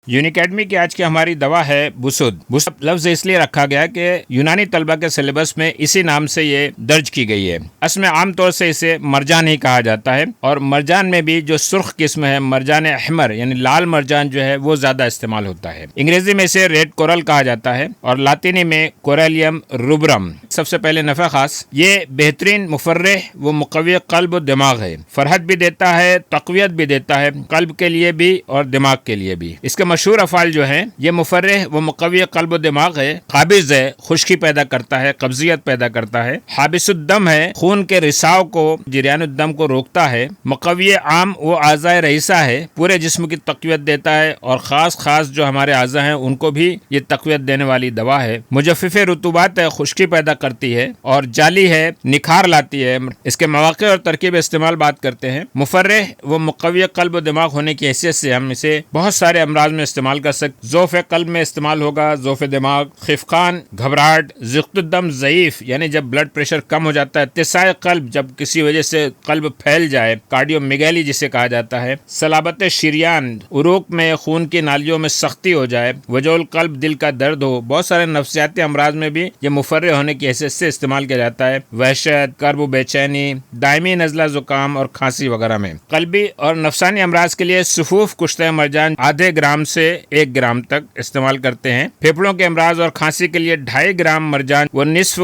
یونیکیڈمی کی آج کی ہماری دوا ہے بسد۔ بسد لفظ اس لیے رکھا گیا کہ یونانی طلبہ کے سلیبس میں اسی نام سے یہ درج کی گئی ہے۔ اصل میں عام طور سے اسے مرجان ہی کہا جاتا ہے، اور مرجان میں بھی جو سرخ قسم ہے مرجان احمر یعنی لال مرجان جو ہے وہ زیادہ استعمال ہوتا ہے۔ انگریزی میں اسے ریڈ کورل کہا جاتا ہے اور لاطینی میں کوریلیم روبرم۔ سب سے پہلے نفع خاص، یہ بہترین مفرح و مقوی قلب و دماغ ہے۔ فرحت بھی دیتا ہے، تقویت بھی دیتا ہے، قلب کے لیے بھی اور دماغ کے لیے بھی۔ اس کے مشہور افعال جو ہیں، یہ مفرح و مقوی قلب و دماغ ہے، قابض ہے، خشکی پیدا کرتا ہے، قبضیت پیدا کرتا ہے، حابس الدم ہے، خون کے رساؤ کو، جریان الدم کو روکتا ہے، مقوی عام و اعضاء رئیسہ ہے، پورے جسم کی تقویت دیتا ہے، اور خاص جو ہمارے اعضاء ہیں ان کو بھی یہ تقویت دینے والی دوا ہے۔ مجفف رطوبات ہے، خشکی پیدا کرتی ہے، اور جالی ہے، نکھار لاتی ہے۔ اس کے مواقع اور ترکیب استعمال بات کرتے ہیں۔ مفرح و مقوی قلب و دماغ ہونے کی حیثیت سے ہم اسے بہت سارے امراض میں استعمال کر سکتے۔ ضعف قلب میں استعمال ہوگا، ضعف دماغ، خفقان، گھبراہٹ، ضغط الدم ضعیف یعنی جب بلڈ پریشر کم ہو جاتا ہے، اتساع قلب جب کسی وجہ سے قلب پھیل جائے، کارڈیو میگیلی جسے کہا جاتا ہے، صلابت شریان، عروق میں خون کی نالیوں میں سختی ہو جائے، وجع القلب دل کا درد ہو، بہت سارے نفسیاتی امراض میں بھی یہ مفرح ہونے کی حیثیت سے استعمال کیا جاتا ہے۔ وحشت، کرب و بے چینی، دائمی نزلہ زکام اور کھانسی وغیرہ میں۔ قلبی اور نفسانی امراض کے لیے صفوف کشتہ مرجان آدھے گرام سے 1 گرام تک استعمال کرتے ہیں۔ پھیپھڑوں کے امراض اور کھانسی کے لیے 2.5 گرام مرجان و نصف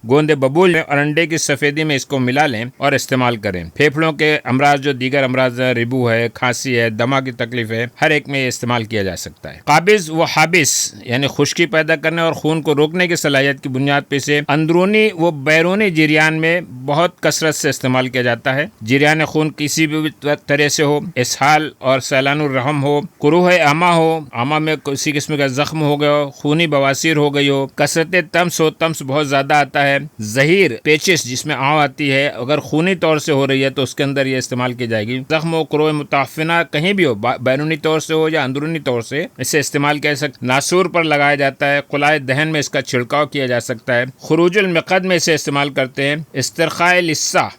گوند ببول اور انڈے کی سفیدی میں اس کو ملا لیں اور استعمال کریں۔ پھیپھڑوں کے امراض جو دیگر امراض ہیں، ربو ہے، کھانسی ہے، دمہ کی تکلیف ہے، ہر ایک میں یہ استعمال کیا جا سکتا ہے۔ قابض و حابس یعنی خشکی پیدا کرنے اور خون کو روکنے کی صلاحیت کی بنیاد پہ اسے اندرونی و بیرونی جریان میں بہت کثرت سے استعمال کیا جاتا ہے۔ جریان خون کسی بھی طرح سے ہو، اسہال اور سیلان الرحم ہو، قروح اعمیٰ ہو، اعمیٰ میں کسی قسم کا زخم ہو گیا ہو، خونی بواسیر ہو گئی ہو، کثرت تمس ہو، تمس بہت زیادہ آتا ہے، زہیر پیچس جس میں آؤں آتی ہے، اگر خونی طور سے ہو رہی ہے تو اس کے اندر یہ استعمال کی جائے گی۔ زخم و قروح متعفنہ کہیں بھی ہو، بیرونی طور سے ہو یا اندرونی طور سے، اسے استعمال کیا جا سکتا ہے۔ ناسور پر لگایا جاتا ہے، قلائے دہن میں اس کا چھڑکاؤ کیا جا سکتا ہے۔ خروج المقد میں اسے استعمال کرتے ہیں۔ استرخاء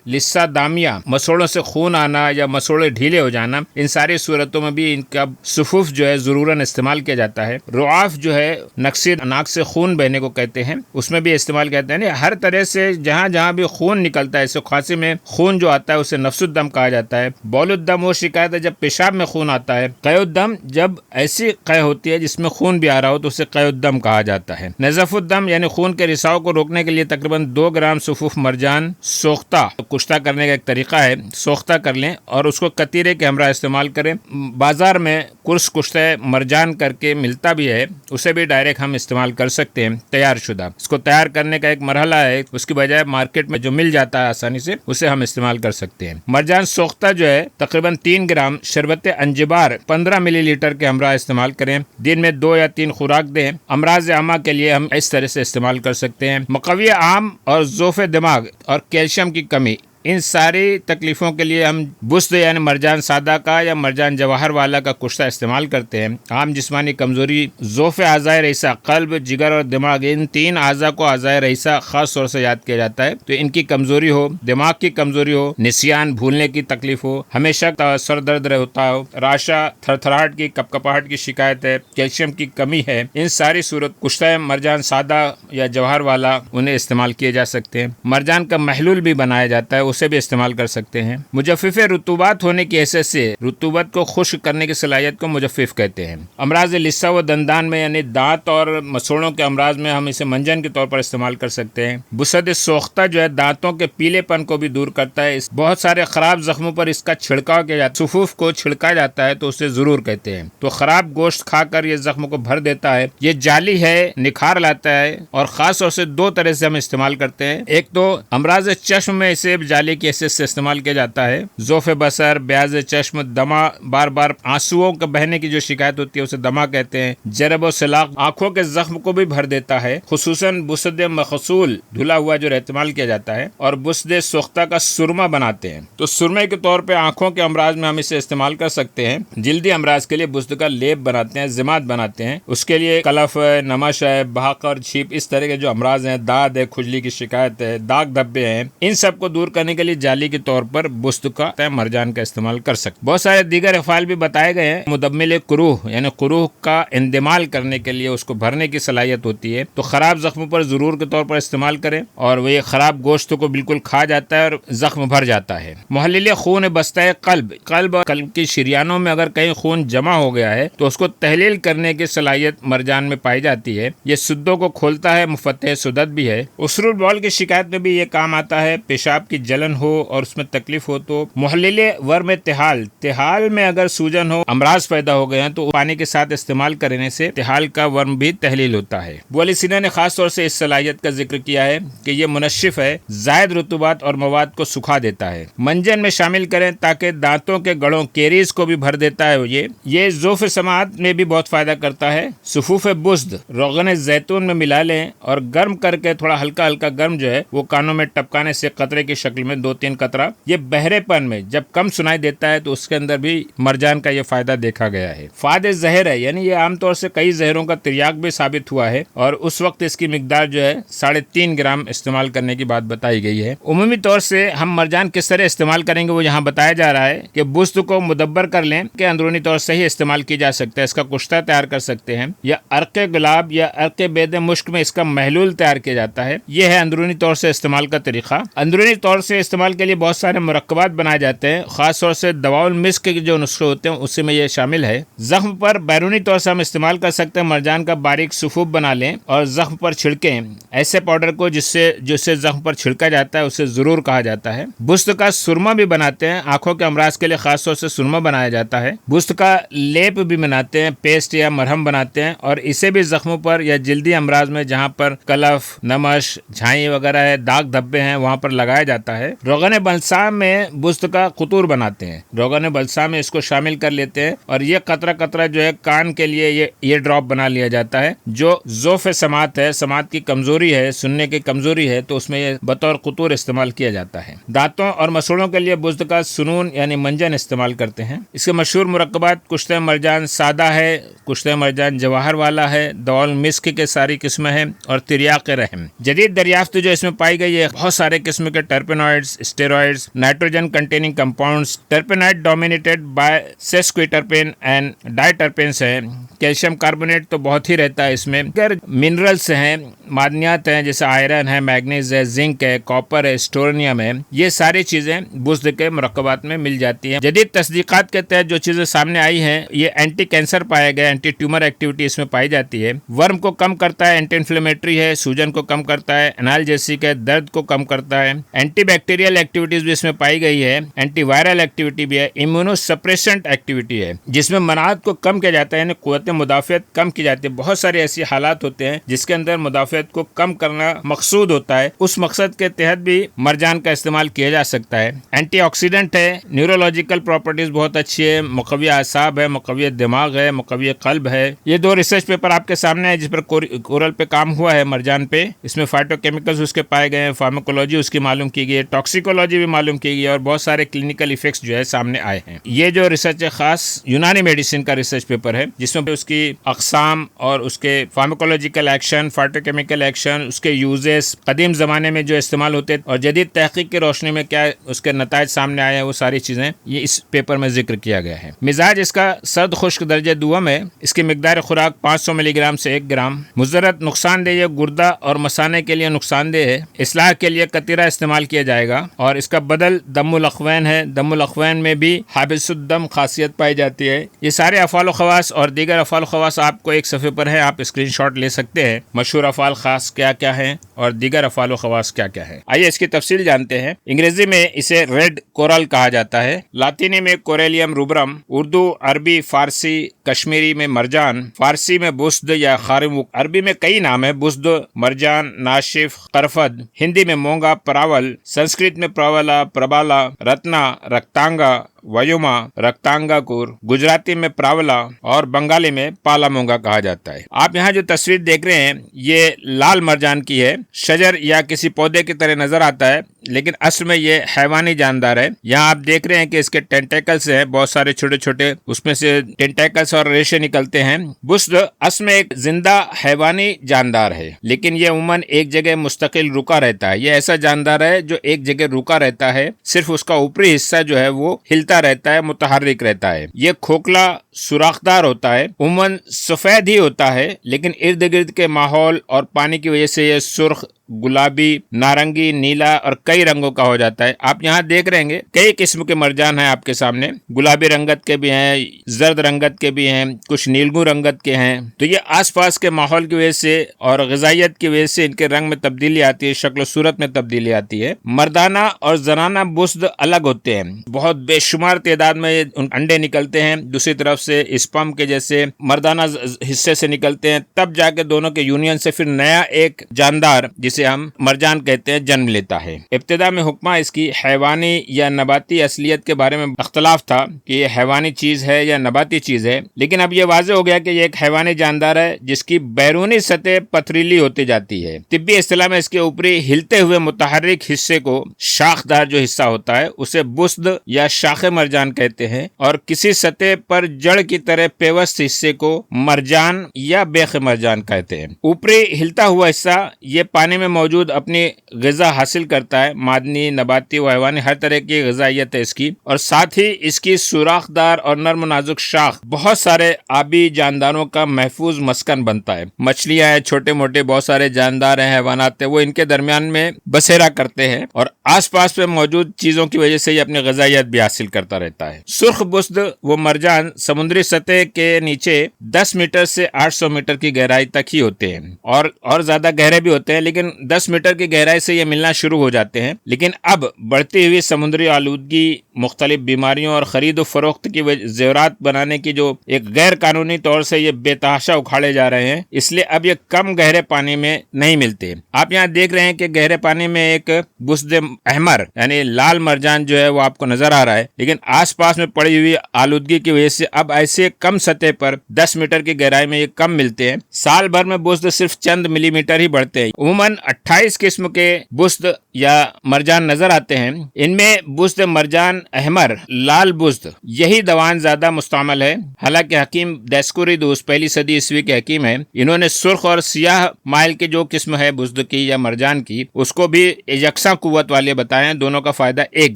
لسہ دامیہ، مسوڑوں سے خون آنا یا مسوڑے ڈھیلے ہو جانا، ان ساری صورتوں میں بھی ان کا صفوف جو ہے ضروراً استعمال کیا جاتا ہے۔ رعاف جو ہے نقصی ناک سے خون بہنے کو کہتے ہیں، اس میں بھی استعمال کہتے ہیں۔ ہر طرح سے جہاں جہاں بھی خون نکلتا ہے، اس کھانسی میں خون جو آتا ہے اسے نفس الدم کہا جاتا ہے۔ بول الدم وہ شکایت ہے جب پیشاب میں خون آتا ہے۔ قے الدم جب ایسی قے ہوتی ہے جس میں خون بھی آ رہا ہو تو اسے قے الدم کہا جاتا ہے۔ نزف الدم یعنی خون کے رساؤ کو روکنے کے لیے تقریباً 2 گرام صفوف مرجان سوختہ کشتہ کرنے کا ایک طریقہ ہے، سوختہ کر لیں اور اس کو کتیرے کے ہمراہ استعمال کریں۔ بازار میں قرص کشتہ مرجان کر کے ملتا بھی ہے، اسے بھی ڈائریکٹ ہم استعمال کر سکتے ہیں تیار شدہ۔ اس کو تیار کرنے کا ایک مرحلہ ہے، اس کی بجائے مارکیٹ میں جو مل جاتا ہے آسانی سے اسے ہم استعمال کر سکتے ہیں۔ مرجان سوختہ جو ہے تقریباً 3 گرام شربت انجبار 15 ملی لیٹر کے ہمراہ استعمال کریں۔ دن میں 2 یا 3 خوراک دیں۔ امراض عامہ کے لیے ہم اس طرح سے استعمال کر سکتے ہیں۔ مقوی عام اور ضعف دماغ اور کیلشیم کی کمی، ان ساری تکلیفوں کے لیے ہم بسد یعنی مرجان سادہ کا یا مرجان جواہر والا کا کشتہ استعمال کرتے ہیں۔ عام جسمانی کمزوری، ضعف اعضاء رئیسہ، قلب، جگر اور دماغ، ان 3 اعضاء کو اعضاء رئیسہ خاص طور سے یاد کیا جاتا ہے۔ تو ان کی کمزوری ہو، دماغ کی کمزوری ہو، نسیان بھولنے کی تکلیف ہو، ہمیشہ سر درد ہوتا ہو، راشا، تھرتھراہٹ کی، کپکپاہٹ کی شکایت ہے، کیلشیم کی کمی ہے، ان ساری صورت کشتہ مرجان سادہ یا جواہر والا انہیں استعمال کیے جا سکتے ہیں۔ مرجان کا محلول بھی بنایا جاتا ہے، اسے بھی استعمال کر سکتے ہیں۔ مجفف رطوبات ہونے کی حیثیت سے رطوبت کو خشک کرنے کی صلاحیت کو مجفف کہتے ہیں۔ امراض لثہ و دندان میں یعنی دانت اور مسوڑوں کے امراض میں ہم اسے منجن کے طور پر استعمال کر سکتے ہیں۔ بسد سوختہ جو ہے دانتوں کے پیلے پن کو بھی دور کرتا ہے۔ بہت سارے خراب زخموں پر اس کا چھڑکاؤ کیا جاتا ہے، صفوف کو چھڑکا جاتا ہے تو اسے ضرور کہتے ہیں۔ تو خراب گوشت کھا کر یہ زخم کو بھر دیتا ہے۔ یہ جالی ہے، نکھار لاتا ہے، اور خاص طور سے 2 طرح سے ہم استعمال کرتے ہیں۔ ایک تو امراض چشم میں اسے جالی کی حیثیت سے استعمال کیا جاتا ہے۔ ذوف بصر، بیاض چشم، دمہ، بار بار آنسوؤں کے بہنے کی جو شکایت ہوتی ہے اسے دمہ کہتے ہیں۔ جرب و سلاق آنکھوں کے زخم کو بھی بھر دیتا ہے، خصوصاً بسد مخصول دھلا ہوا جو استعمال کیا جاتا ہے، اور بسد سوختہ کا سرما بناتے ہیں۔ تو سرمے کے طور پہ آنکھوں کے امراض میں ہم اسے استعمال کر سکتے ہیں۔ جلدی امراض کے لیے بسد کا لیپ بناتے ہیں، ضماد بناتے ہیں۔ اس کے لیے کلف ہے، نمش ہے، بھاق اور چھیپ، اس طرح کے جو امراض ہیں، داد ہے، کھجلی کی شکایت ہے، داغ دھبے ہیں، ان سب کو دور کرنے کے لیے جالی کے طور پر بست کا مرجان کا استعمال کر سکتے. بہت سارے دیگر افعال بھی بتائے گئے ہیں. مدمل قروح یعنی قروح کا اندمال کرنے کے لیے اس کو بھرنے کی صلاحیت ہوتی ہے, تو خراب زخموں پر ضرور کے طور پر استعمال کریں, اور وہ یہ خراب گوشت کو بالکل کھا جاتا ہے اور زخم بھر جاتا ہے. محلل خون بستہ قلب اور قلب کی شریانوں میں اگر کہیں خون جمع ہو گیا ہے تو اس کو تحلیل کرنے کی صلاحیت مرجان میں پائی جاتی ہے. یہ سدوں کو کھولتا ہے, مفتح سدت بھی ہے. عسر البول کی شکایت میں بھی یہ کام آتا ہے. پیشاب کی جلن ہو اور اس میں تکلیف ہو تو محلل ورم تحال میں اگر سوجن ہو, امراض پیدا ہو گئے ہیں تو پانی کے ساتھ استعمال کرنے سے تحال کا ورم بھی تحلیل ہوتا ہے. ابو علی سینا نے خاص طور سے اس صلاحیت کا ذکر کیا ہے کہ یہ منشف ہے, زائد رطوبات اور مواد کو سکھا دیتا ہے. منجن میں شامل کریں تاکہ دانتوں کے گڑوں کیریز کو بھی بھر دیتا ہے. یہ ذوف سماعت میں بھی بہت فائدہ کرتا ہے. صفوف بزد روغن زیتون میں ملا لیں اور گرم کر کے تھوڑا ہلکا گرم جو ہے وہ کانوں میں ٹپکانے سے قطرے کی شکل میں 2-3 قطرہ, یہ بہرے پن میں جب کم سنائی دیتا ہے تو اس کے اندر بھی مرجان کا یہ فائدہ دیکھا گیا ہے. فاد زہر ہے, یعنی یہ عام طور سے کئی زہروں کا تریاق بھی ثابت ہوا ہے, اور اس وقت اس کی مقدار جو ہے 3.5 گرام استعمال کرنے کی بات بتائی گئی ہے. عمومی طور سے ہم مرجان کس طرح استعمال کریں گے وہ یہاں بتایا جا رہا ہے کہ بست کو مدبر کر لیں کہ اندرونی طور سے ہی استعمال کی جا سکتا ہے. اس کا کشتہ تیار کر سکتے ہیں, یا عرق گلاب یا عرق بید مشک میں اس کا محلول تیار کیا جاتا ہے. یہ ہے اندرونی طور سے استعمال کا طریقہ. اندرونی طور سے استعمال کے لیے بہت سارے مرکبات بنائے جاتے ہیں, خاص طور سے دواء المسک کے جو نسخے ہوتے ہیں اسی میں یہ شامل ہے. زخم پر بیرونی طور سے ہم استعمال کر سکتے ہیں. مرجان کا باریک صفوف بنا لیں اور زخم پر چھڑکیں. ایسے پاؤڈر کو جس سے زخم پر چھڑکا جاتا ہے اسے ضرور کہا جاتا ہے. بست کا سرما بھی بناتے ہیں, آنکھوں کے امراض کے لیے خاص طور سے سرما بنایا جاتا ہے. بست کا لیپ بھی بناتے ہیں, پیسٹ یا مرہم بناتے ہیں, اور اسے بھی زخموں پر یا جلدی امراض میں جہاں پر کلف, نمش, جھائیں وغیرہ ہے, داغ دھبے ہیں, وہاں پر لگایا جاتا ہے. روغن بلسام میں بست کا قطور بناتے ہیں. روغن بلسام میں اس کو شامل کر لیتے ہیں, اور یہ قطرہ جو ہے کان کے لیے یہ ڈراپ بنا لیا جاتا ہے. جو ذوف سماعت ہے, سماعت کی کمزوری ہے, سننے کی کمزوری ہے, تو اس میں یہ بطور قطور استعمال کیا جاتا ہے. دانتوں اور مسوڑوں کے لیے بست کا سنون یعنی منجن استعمال کرتے ہیں. اس کے مشہور مرکبات کشتہ مرجان سادہ ہے, کشتہ مرجان جواہر والا ہے, دول مسک کے ساری قسمیں ہیں, اور تریاق رحم. جدید دریافت جو اس میں پائی گئی ہے بہت سارے قسم کے terpenoids, steroids, nitrogen containing compounds. Terpenoid dominated by sesquiterpene and diterpenes ہیں. کیلشیم کاربونیٹ تو بہت ہی رہتا ہے اس میں. منرلز ہیں, معدنیات ہیں, جیسے آئرن ہے, میگنیز ہے, زنک ہے, کاپر ہے, اسٹورنیم ہے. یہ ساری چیزیں بست کے مرکبات میں مل جاتی ہیں. جدید تصدیقات کے تحت جو چیزیں سامنے آئی ہیں, یہ اینٹی کینسر پایا گیا, اینٹی ٹیومر ایکٹیویٹی اس میں پائی جاتی ہے. ورم کو کم کرتا ہے, اینٹی انفلیمیٹری ہے, سوجن کو کم کرتا ہے, انالجیسک ہے, درد کو کم کرتا ہے. اینٹی بیکٹیریل ایکٹیویٹیز بھی اس میں پائی گئی ہے, اینٹی وائرل ایکٹیویٹی بھی ہے, امیونو سپریسنٹ ایکٹیویٹی ہے, جس میں مناعت کو کم کیا جاتا ہے, یعنی قوت مدافعت کم کی جاتی ہے. بہت سارے ایسی حالات ہوتے ہیں جس کے اندر مدافعت کو کم کرنا مقصود ہوتا ہے. اس مقصد کے تحت بھی مرجان کا استعمال کیا جا سکتا ہے. اینٹی آکسیڈنٹ ہے, نیورولوجیکل پراپرٹیز بہت اچھی ہے, مقوی اعصاب ہے, مقوی دماغ ہے, مقوی قلب ہے. یہ 2 ریسرچ پیپر آپ کے سامنے ہے جس پر کورل پہ کام ہوا ہے مرجان پہ. اس میں فائٹو کیمیکلز اس کے پائے گئے ہیں, فارماکولوجی اس کی معلوم کی گئی ہے, ٹاکسیکولوجی بھی معلوم کی گئی ہے, اور بہت سارے کلینکل ایفیکٹس جو ہے سامنے آئے ہیں. یہ جو ریسرچ ہے خاص یونانی میڈیسن کا ریسرچ پیپر ہے, جس میں اس کی اقسام اور اس کے pharmacological action, phytochemical action, اس کے یوزز, قدیم زمانے میں جو استعمال ہوتے اور جدید تحقیق کی روشنی میں کیا اس کے نتائج سامنے آئے ہیں, وہ ساری چیزیں یہ اس پیپر میں ذکر کیا گیا ہے. مزاج اس کا سرد خشک درجہ دوم ہے. اس کی مقدار خوراک 500 ملی گرام سے 1 گرام. مضرت نقصان دہ, گردہ اور مثانے کے لیے نقصان دہ ہے. اصلاح کے لیے قطیرہ استعمال کیا جائے گا. اور اس کا بدل دم الاخوین ہے. دم الاخوین میں بھی حابس الدم خاصیت پائی جاتی ہے. یہ سارے افعال و خواص اور دیگر افعال و خواص آپ کو ایک صفحے پر ہے, آپ اسکرین شاٹ لے سکتے ہیں. مشہور افعال خاص کیا کیا ہیں اور دیگر افعال و خواص کیا کیا ہے. آئیے اس کی تفصیل جانتے ہیں. انگریزی میں اسے ریڈ کورل کہا جاتا ہے, لاطینی میں کوریلیم روبرم, اردو, عربی, فارسی, کشمیری میں مرجان, فارسی میں بسد یا خارموک, عربی میں کئی نام ہیں, بسد, مرجان, ناشف, قرفد, ہندی میں مونگا, پراول, سنسکرت میں پراولا, پربالا, رتنا, رکتانگا, ویوما, رکتانگا کور, گجراتی میں پراولا اور بنگالی میں پالا مونگا کہا جاتا ہے. آپ یہاں جو تصویر دیکھ رہے ہیں یہ لال مرجان کی ہے. شجر یا کسی پودے کی طرح نظر آتا ہے. لیکن اصل میں یہ حیوانی جاندار ہے. یہاں آپ دیکھ رہے ہیں کہ اس کے ٹینٹیکلز ہیں بہت سارے چھوٹے چھوٹے, اس میں سے ٹینٹیکلز اور ریشے نکلتے ہیں. بسد اصل میں ایک زندہ حیوانی جاندار ہے, لیکن یہ عموماً ایک جگہ مستقل رکا رہتا ہے. یہ ایسا جاندار ہے جو ایک جگہ رکا رہتا ہے, صرف اس کا اوپری حصہ جو ہے وہ ہلتا رہتا ہے, متحرک رہتا ہے. یہ کھوکھلا سوراخدار ہوتا ہے, عموماً سفید ہی ہوتا ہے, لیکن ارد گرد کے ماحول اور پانی کی وجہ سے یہ سرخ, گلابی, نارنگی, نیلا اور کئی رنگوں کا ہو جاتا ہے. آپ یہاں دیکھ رہے ہیں کئی قسم کے مرجان ہیں آپ کے سامنے. گلابی رنگت کے بھی ہیں, زرد رنگت کے بھی ہیں, کچھ نیلگوں رنگت کے ہیں. تو یہ آس پاس کے ماحول کی وجہ سے اور غذائیت کی وجہ سے ان کے رنگ میں تبدیلی آتی ہے, شکل و صورت میں تبدیلی آتی ہے. مردانہ اور زنانہ بسد الگ ہوتے ہیں, بہت بے شمار تعداد میں انڈے نکلتے ہیں. دوسری طرف سے اسپم کے جیسے مردانہ حصے سے نکلتے ہیں, تب جا کے دونوں کے یونین سے پھر نیا ایک جاندار جسے ہم مرجان کہتے ہیں جنم لیتا ہے. ابتدا میں حکمہ اس کی حیوانی یا نباتی اصلیت کے بارے میں اختلاف تھا کہ یہ حیوانی چیز ہے یا نباتی چیز ہے, لیکن اب یہ واضح ہو گیا کہ یہ ایک حیوانی جاندار ہے جس کی بیرونی سطح پتھریلی ہوتی جاتی ہے. طبی اصطلاح میں اس کے اوپری ہلتے ہوئے متحرک حصے کو شاخدار جو حصہ ہوتا ہے اسے بسد یا شاخ مرجان کہتے ہیں, اور کسی سطح پر جڑ کی طرح پیوست حصے کو مرجان یا بیخ مرجان کہتے ہیں. اوپری ہلتا ہوا حصہ یہ پانی میں موجود اپنی غذا حاصل کرتا ہے, معدنی, نباتی و حیوانی ہر طرح کی غذائیت ہے اس کی, اور ساتھ ہی اس کی سوراخ دار اور نرم و نازک شاخ بہت سارے آبی جانداروں کا محفوظ مسکن بنتا ہے. مچھلیاں ہیں, چھوٹے موٹے بہت سارے جاندار ہیں, حیوانات ہیں, وہ ان کے درمیان میں بسیرا کرتے ہیں اور آس پاس میں موجود چیزوں کی وجہ سے یہ اپنی غذائیت بھی حاصل کرتا رہتا ہے. سرخ بسد وہ مرجان سمندری سطح کے نیچے 10 میٹر سے 800 میٹر کی گہرائی تک ہی ہوتے ہیں, اور زیادہ گہرے بھی ہوتے ہیں, لیکن 10 میٹر کی گہرائی سے یہ ملنا شروع ہو جاتے ہیں. لیکن اب بڑھتی ہوئی سمندری آلودگی, مختلف بیماریوں اور خرید و فروخت کی زیورات بنانے کی جو ایک غیر قانونی طور سے یہ بے تحاشا اکھاڑے جا رہے ہیں, اس لیے اب یہ کم گہرے پانی میں نہیں ملتے. آپ یہاں دیکھ رہے ہیں کہ گہرے پانی میں ایک بسد احمر یعنی لال مرجان جو ہے وہ آپ کو نظر آ رہا ہے, لیکن آس پاس میں پڑی ہوئی آلودگی کی وجہ سے اب ایسے کم سطح پر 10 میٹر کی گہرائی میں یہ کم ملتے ہیں. سال بھر میں بسد صرف چند ملی میٹر ہی بڑھتے ہیں. عموماً 28 قسم کے بسد یا مرجان نظر آتے ہیں. ان میں بسد مرجان احمر, لال بسد, یہی دوان زیادہ مستعمل ہے. حالانکہ حکیم دیسکوریدوس پہلی صدی عیسوی کے حکیم ہیں, انہوں نے سرخ اور سیاہ مائل کی جو قسم ہے بسد کی یا مرجان کی, اس کو بھی یکساں قوت والے بتائیں. دونوں کا فائدہ ایک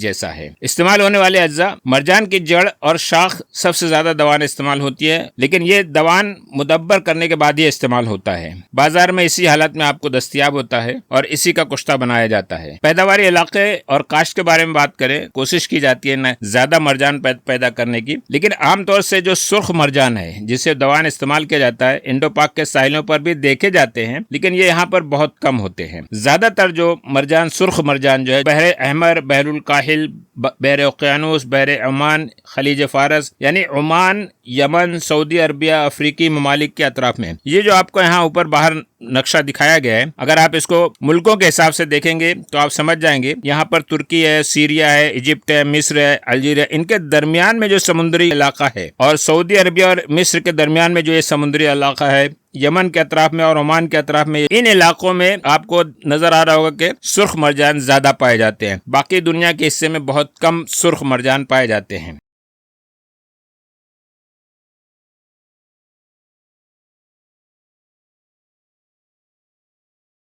جیسا ہے. استعمال ہونے والے اجزاء, مرجان کی جڑ اور شاخ سب سے زیادہ دوان استعمال ہوتی ہے, لیکن یہ دوان مدبر کرنے کے بعد ہی استعمال ہوتا ہے. بازار میں اسی حالت میں آپ کو دستیاب ہوتا ہے اور اسی کا کشتہ بنایا جاتا ہے. پیداواری علاقے اور کاشت کے بارے میں بات کریں, کوشش کی جاتی ہے نہ زیادہ مرجان پیدا کرنے کی, لیکن عام طور سے جو سرخ مرجان ہے جسے دوان استعمال کیا جاتا ہے انڈو پاک کے ساحلوں پر بھی دیکھے جاتے ہیں, لیکن یہ یہاں پر بہت کم ہوتے ہیں. زیادہ تر جو مرجان سرخ مرجان جو ہے بحر احمر, بحر الکاہل, بحر اوقیانوس, بحر عمان, خلیج فارس یعنی عمان, یمن, سعودی عربیہ, افریقی ممالک کے اطراف میں. یہ جو آپ کو یہاں اوپر باہر نقشہ دکھایا گیا ہے, اگر آپ اس کو ملکوں کے حساب سے دیکھیں گے تو آپ سمجھ جائیں گے. یہاں پر ترکی ہے, سیریا ہے, ایجپٹ ہے, مصر ہے, الجیریا, ان کے درمیان میں جو سمندری علاقہ ہے, اور سعودی عربیہ اور مصر کے درمیان میں جو یہ سمندری علاقہ ہے, یمن کے اطراف میں اور عمان کے اطراف میں, ان علاقوں میں آپ کو نظر آ رہا ہوگا کہ سرخ مرجان زیادہ پائے جاتے ہیں. باقی دنیا کے حصے میں بہت کم سرخ مرجان پائے جاتے ہیں.